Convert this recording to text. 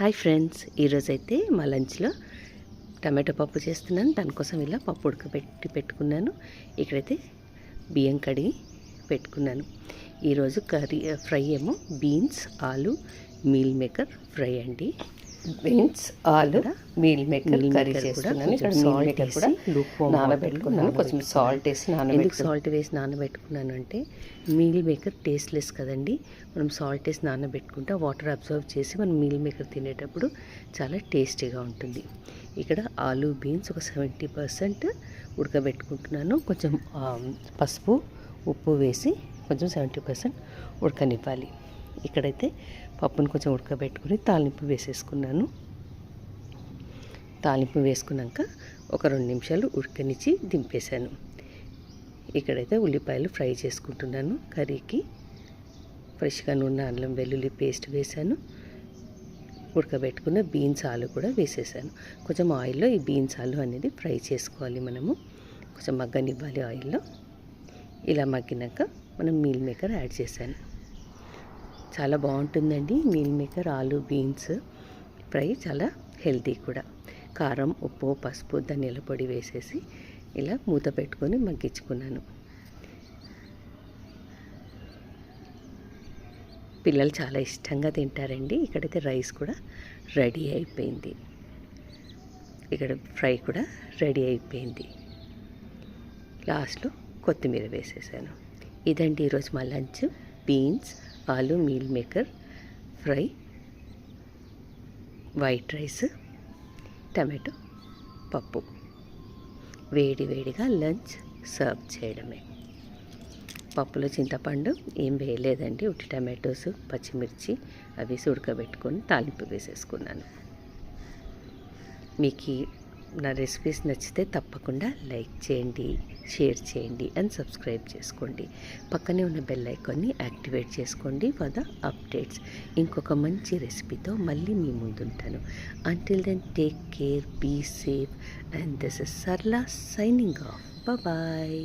Hi friends, ఈరోజైతే మా లంచ్లో టమాటో పప్పు చేస్తున్నాను. దానికోసం ఇలా పప్పు ఉడకబెట్టి పెట్టుకున్నాను. ఇక్కడైతే బియ్యం కడిగి పెట్టుకున్నాను. ఈరోజు ఫ్రై ఏమో బీన్స్ ఆలు మీల్ మేకర్ ఫ్రై అండి. బీన్స్ ఆలు మీల్ మేకర్ కర్రీ చేస్తున్నాను. ఇక్కడ మీల్ మేకర్ కూడా నానబెట్టుకున్నాను. కొంచెం సాల్ట్ వేసి ఎందుకు సాల్ట్ వేసి నానబెట్టుకున్నాను అంటే మీల్ మేకర్ టేస్ట్లెస్ కదండి. మనం సాల్ట్ వేసి నానబెట్టుకుంటే వాటర్ అబ్జర్వ్ చేసి మనం మీల్ మేకర్ తినేటప్పుడు చాలా టేస్టీగా ఉంటుంది. ఇక్కడ ఆలు బీన్స్ ఒక 70% ఉడకబెట్టుకుంటున్నాను. కొంచెం పసుపు ఉప్పు వేసి కొంచెం 70% ఉడకనివ్వాలి. ఇక్కడైతే పప్పును కొంచెం ఉడకబెట్టుకుని తాలింపు వేసేసుకున్నాను. తాలింపు వేసుకున్నాక ఒక 2 నిమిషాలు ఉడకనిచ్చి దింపేశాను. ఇక్కడైతే ఉల్లిపాయలు ఫ్రై చేసుకుంటున్నాను. కర్రీకి ఫ్రెష్గా నూనె అల్లం వెల్లుల్లి పేస్ట్ వేసాను. ఉడకబెట్టుకున్న బీన్స్ ఆలు కూడా వేసేసాను. కొంచెం ఆయిల్లో ఈ బీన్స్ ఆలు అనేది ఫ్రై చేసుకోవాలి. మనము కొంచెం మగ్గనివ్వాలి ఆయిల్లో. ఇలా మగ్గినాక మనం మీల్ మేకర్ యాడ్ చేశాను. చాలా బాగుంటుందండి మీల్ మేకర్ ఆలు బీన్స్ ఫ్రై, చాలా హెల్తీ కూడా. కారం ఉప్పు పసుపు ధనియాల పొడి వేసేసి ఇలా మూత పెట్టుకొని మగ్గించుకున్నాను. పిల్లలు చాలా ఇష్టంగా తింటారండి. ఇక్కడైతే రైస్ కూడా రెడీ అయిపోయింది. ఇక్కడ ఫ్రై కూడా రెడీ అయిపోయింది. లాస్ట్లో కొత్తిమీర వేసేసాను. ఇదండి ఈరోజు మా లంచ్. బీన్స్ ఆలు meal maker fry, white rice, tomato పప్పు. వేడి వేడిగా లంచ్ సర్వ్ చేయడమే. పప్పులో చింతపండు ఏం వేయలేదండి. ఉట్టి టమాటోస్ పచ్చిమిర్చి అవి ఉడకబెట్టుకొని తాలింపు వేసేసుకున్నాను. మీకు నా రెసిపీస్ నచ్చితే తప్పకుండా లైక్ చేయండి, షేర్ చేయండి అండ్ సబ్స్క్రైబ్ చేసుకోండి. పక్కనే ఉన్న బెల్ ఐకాన్ని యాక్టివేట్ చేసుకోండి ఫర్ ద అప్డేట్స్. ఇంకొక మంచి రెసిపీతో మళ్ళీ మీ ముందుంటాను. Until then take care, be safe and this is Sarla signing off. Bye.